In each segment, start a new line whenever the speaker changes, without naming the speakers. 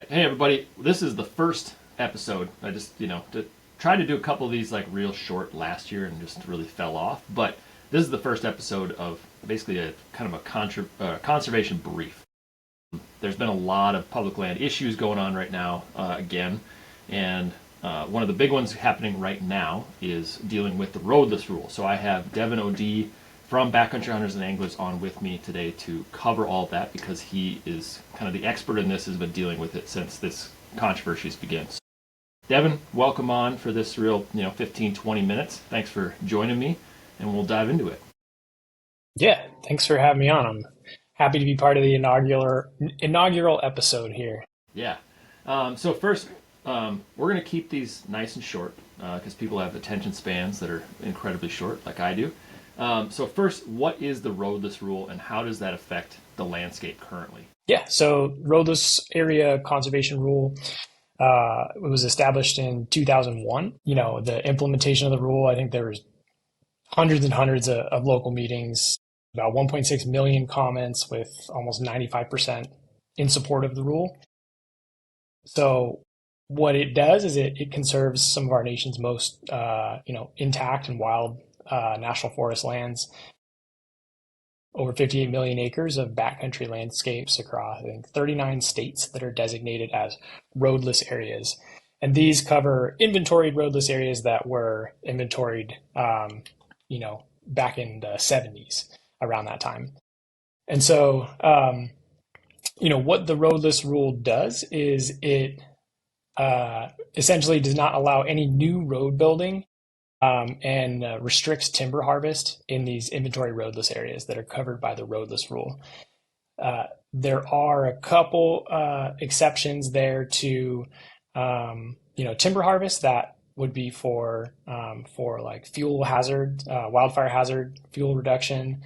Hey everybody, this is the first episode. I just, tried to do a couple of these like real short last year and just really fell off. But this is the first episode of basically a kind of a conservation brief. There's been a lot of public land issues going on right now, again. And one of the big ones happening right now is dealing with the roadless rule. So I have Devin OD from Backcountry Hunters and Anglers on with me today to cover all of that because he is kind of the expert in this, has been dealing with it since this controversy begins. Devin, welcome on for this real, 15, 20 minutes. Thanks for joining me, and we'll dive into it.
Yeah, thanks for having me on. I'm happy to be part of the inaugural episode here.
Yeah. So first, we're going to keep these nice and short because people have attention spans that are incredibly short, like I do. So first, what is the roadless rule and how does that affect the landscape currently?
Yeah, so roadless area conservation rule it was established in 2001. The implementation of the rule, I think there was hundreds and hundreds of local meetings, about 1.6 million comments with almost 95% in support of the rule. So what it does is it conserves some of our nation's most intact and wild national forest lands, over 58 million acres of backcountry landscapes across, I think, 39 states that are designated as roadless areas. And these cover inventoried roadless areas that were inventoried, back in the 70s, around that time. And so, what the roadless rule does is it essentially does not allow any new road building and restricts timber harvest in these inventory roadless areas that are covered by the roadless rule. There are a couple exceptions there to, timber harvest that would be for like fuel hazard, wildfire hazard, fuel reduction,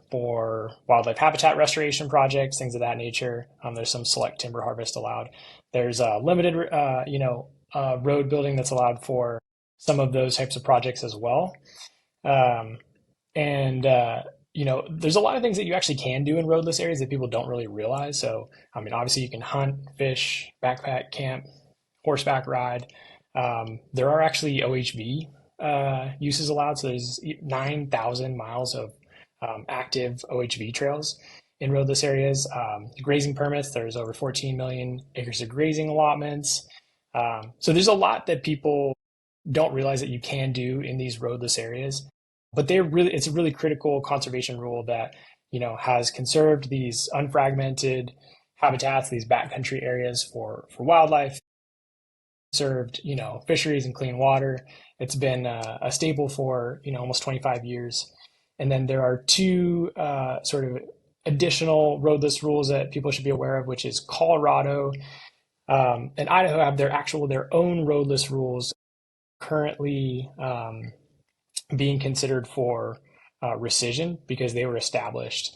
for wildlife habitat restoration projects, things of that nature. There's some select timber harvest allowed. There's a limited, road building that's allowed for some of those types of projects as well. There's a lot of things that you actually can do in roadless areas that people don't really realize. So, obviously you can hunt, fish, backpack, camp, horseback ride. There are actually OHV uses allowed. So there's 9,000 miles of active OHV trails in roadless areas. Grazing permits, there's over 14 million acres of grazing allotments. So there's a lot that people don't realize that you can do in these roadless areas, but it's a really critical conservation rule that, has conserved these unfragmented habitats, these backcountry areas for wildlife, served, fisheries and clean water. It's been a staple for, almost 25 years. And then there are two sort of additional roadless rules that people should be aware of, which is Colorado and Idaho have their own roadless rules currently being considered for rescission because they were established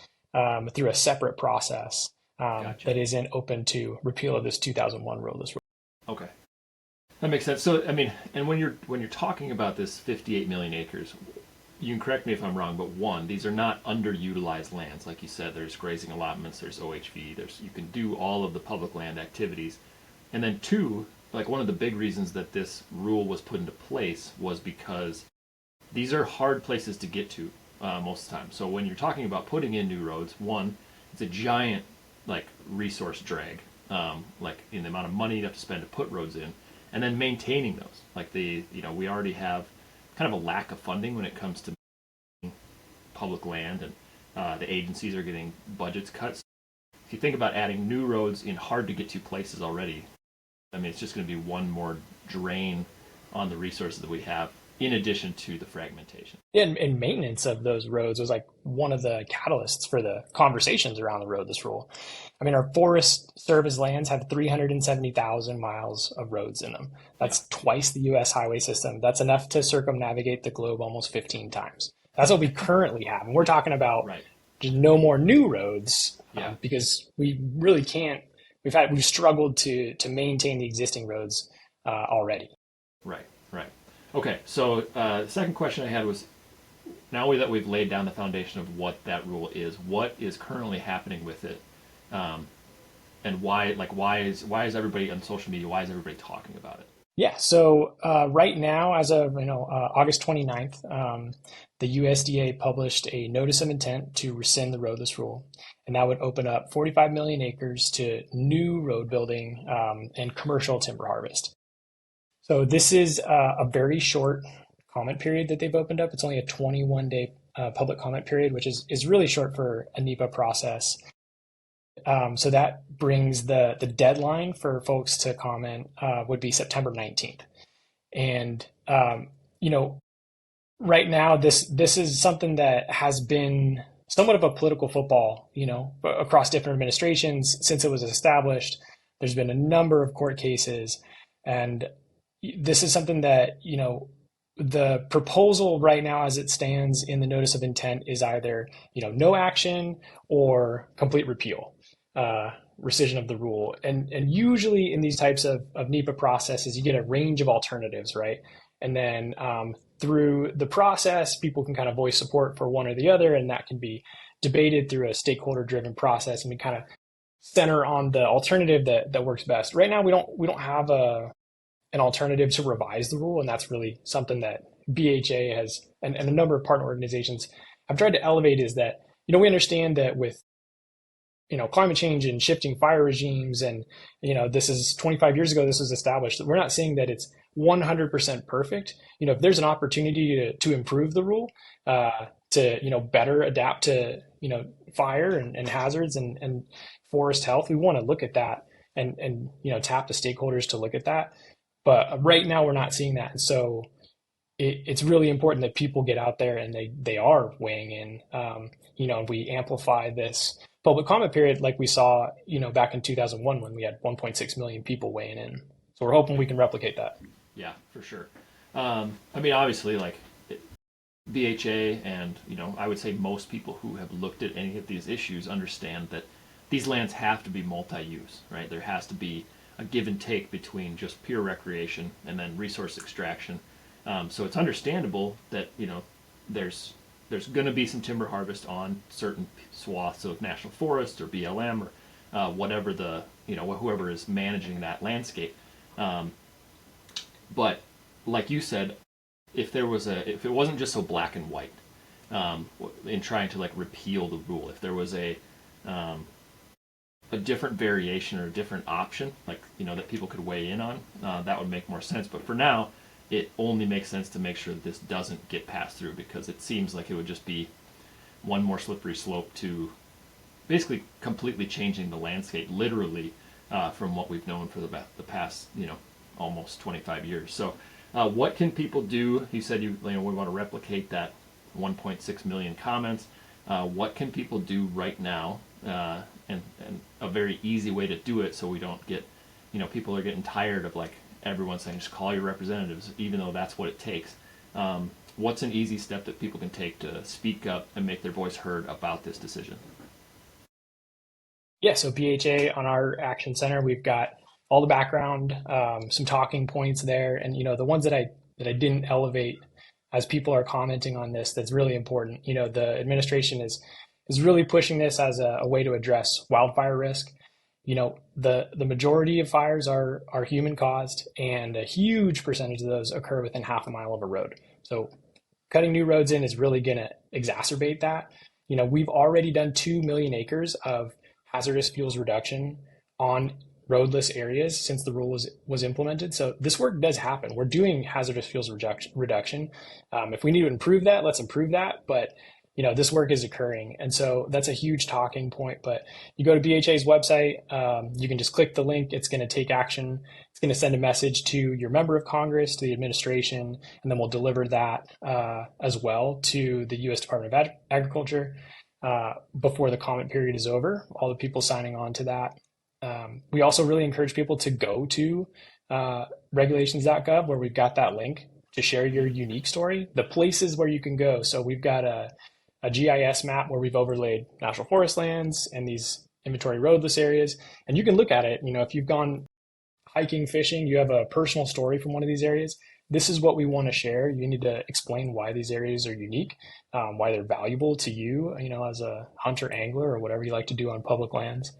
through a separate process
Gotcha.
that isn't open to repeal of this 2001 roadless rule.
Okay. That makes sense. So, and when you're talking about this 58 million acres, you can correct me if I'm wrong, but one, these are not underutilized lands. Like you said, there's grazing allotments, there's OHV, you can do all of the public land activities. And then two, like one of the big reasons that this rule was put into place was because these are hard places to get to most of the time. So when you're talking about putting in new roads, one, it's a giant like resource drag, like in the amount of money you have to spend to put roads in, and then maintaining those. Like we already have kind of a lack of funding when it comes to public land, and the agencies are getting budgets cut. So if you think about adding new roads in hard to get to places already, it's just going to be one more drain on the resources that we have in addition to the fragmentation.
Yeah, and maintenance of those roads was like one of the catalysts for the conversations around the roadless rule. Our Forest Service lands have 370,000 miles of roads in them. That's twice the U.S. highway system. That's enough to circumnavigate the globe almost 15 times. That's what we currently have. And we're talking about just no more new roads because we really can't. We've struggled to maintain the existing roads already.
Right. Okay, so the second question I had was, now that we've laid down the foundation of what that rule is, what is currently happening with it and why is everybody on social media? Why is everybody talking about it?
Yeah, so right now, as of August 29th, the USDA published a notice of intent to rescind the roadless rule, and that would open up 45 million acres to new road building and commercial timber harvest. So this is a very short comment period that they've opened up. It's only a 21-day public comment period, which is really short for a NEPA process. So that brings the deadline for folks to comment would be September 19th. And you know, right now this is something that has been somewhat of a political football, across different administrations since it was established. There's been a number of court cases, and this is something that, the proposal right now as it stands in the notice of intent is either, no action or complete repeal, rescission of the rule. And usually in these types of NEPA processes, you get a range of alternatives, right? And then through the process, people can kind of voice support for one or the other, and that can be debated through a stakeholder-driven process, and we kind of center on the alternative that works best. Right now, we don't have an alternative to revise the rule, and that's really something that BHA has and a number of partner organizations have tried to elevate. Is that we understand that with climate change and shifting fire regimes, and this is 25 years ago this was established. We're not saying that it's 100% perfect. If there's an opportunity to improve the rule, to better adapt to fire and hazards and forest health, we want to look at that and tap the stakeholders to look at that. But right now we're not seeing that, and so it's really important that people get out there and they are weighing in. We amplify this public comment period like we saw back in 2001 when we had 1.6 million people weighing in. So we're hoping we can replicate that.
Yeah, for sure. Obviously, BHA and I would say most people who have looked at any of these issues understand that these lands have to be multi-use, right? There has to be a give and take between just pure recreation and then resource extraction. So it's understandable that there's going to be some timber harvest on certain swaths of national forest or BLM or whatever whoever is managing that landscape. But like you said, if it wasn't just so black and white in trying to repeal the rule, if there was a different variation or a different option, that people could weigh in on, that would make more sense. But for now, it only makes sense to make sure that this doesn't get passed through, because it seems like it would just be one more slippery slope to basically completely changing the landscape, literally, from what we've known for the past, almost 25 years. So what can people do? You said we want to replicate that 1.6 million comments. What can people do right now? And a very easy way to do it, so we don't get, people are getting tired of everyone saying just call your representatives, even though that's what it takes. What's an easy step that people can take to speak up and make their voice heard about this decision?
Yeah, so BHA on our Action Center, we've got all the background, some talking points there, and the ones that I didn't elevate as people are commenting on this, that's really important. The administration is really pushing this as a way to address wildfire risk. The majority of fires are human caused, and a huge percentage of those occur within half a mile of a road. So cutting new roads in is really going to exacerbate that. We've already done 2 million acres of hazardous fuels reduction on roadless areas since the rule was implemented. So this work does happen. We're doing hazardous fuels reduction. If we need to improve that, let's improve that. But this work is occurring. And so that's a huge talking point. But you go to BHA's website, you can just click the link. It's going to take action. It's going to send a message to your member of Congress, to the administration, and then we'll deliver that as well to the U.S. Department of Agriculture before the comment period is over, all the people signing on to that. We also really encourage people to go to regulations.gov, where we've got that link to share your unique story, the places where you can go. So we've got a GIS map where we've overlaid national forest lands and these inventory roadless areas. And you can look at it. If you've gone hiking, fishing, you have a personal story from one of these areas. This is what we want to share. You need to explain why these areas are unique, why they're valuable to you, as a hunter, angler, or whatever you like to do on public lands.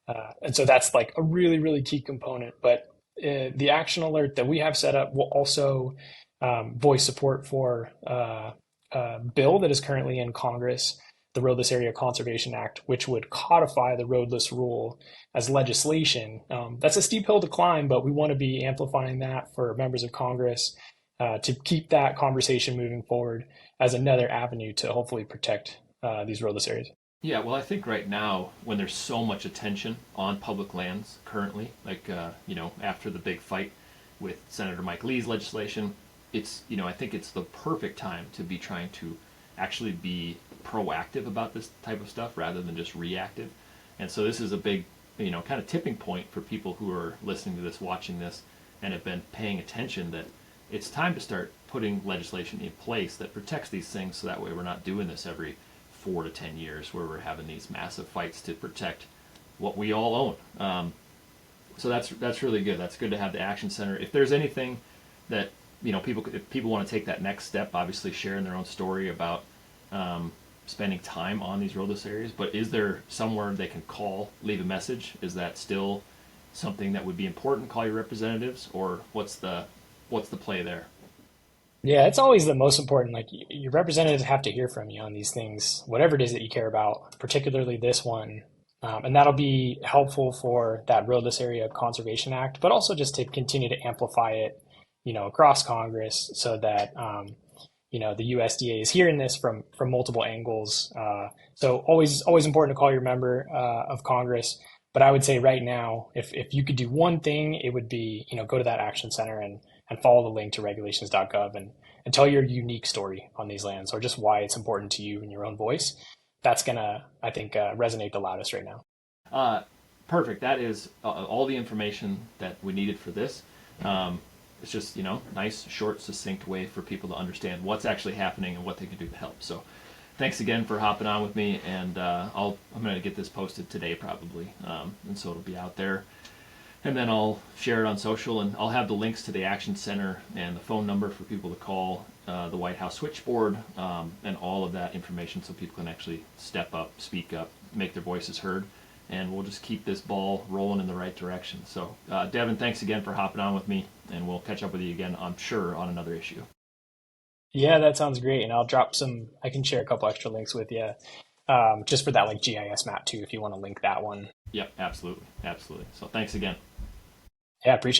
And so that's like a really, really key component. But the action alert that we have set up will also voice support for a bill that is currently in Congress, the Roadless Area Conservation Act, which would codify the roadless rule as legislation. That's a steep hill to climb, but we want to be amplifying that for members of Congress to keep that conversation moving forward as another avenue to hopefully protect these roadless areas.
Yeah, well, I think right now, when there's so much attention on public lands currently, like, after the big fight with Senator Mike Lee's legislation, I think it's the perfect time to be trying to actually be proactive about this type of stuff rather than just reactive. And so this is a big, kind of tipping point for people who are listening to this, watching this, and have been paying attention that it's time to start putting legislation in place that protects these things so that way we're not doing this every 4 to 10 years where we're having ththese massive fights to protect what we all own. So that's really good. That's good to have the action center. If there's anything that if people want to take that next step, obviously sharing their own story about spending time on these roadless areas. But is there somewhere they can call, leave a message? Is that still something that would be important? Call your representatives, or what's the play there?
Yeah, it's always the most important. Like your representatives have to hear from you on these things, whatever it is that you care about, particularly this one. And that'll be helpful for that Roadless Area Conservation Act, but also just to continue to amplify it, across Congress so that, the USDA is hearing this from multiple angles. So always important to call your member of Congress. But I would say right now, if you could do one thing, it would be, go to that action center and follow the link to regulations.gov and tell your unique story on these lands or just why it's important to you in your own voice. That's going to, I think, resonate the loudest right now.
Perfect. That is all the information that we needed for this. It's just, nice, short, succinct way for people to understand what's actually happening and what they can do to help. So thanks again for hopping on with me, and I'm going to get this posted today probably, and so it'll be out there. And then I'll share it on social, and I'll have the links to the Action Center and the phone number for people to call, the White House switchboard, and all of that information so people can actually step up, speak up, make their voices heard, and we'll just keep this ball rolling in the right direction. So, Devin, thanks again for hopping on with me, and we'll catch up with you again, I'm sure, on another issue.
Yeah, that sounds great. And I can share a couple extra links with you just for that like GIS map too, if you want to link that one.
Yep, absolutely. Absolutely. So thanks again.
Yeah, appreciate it.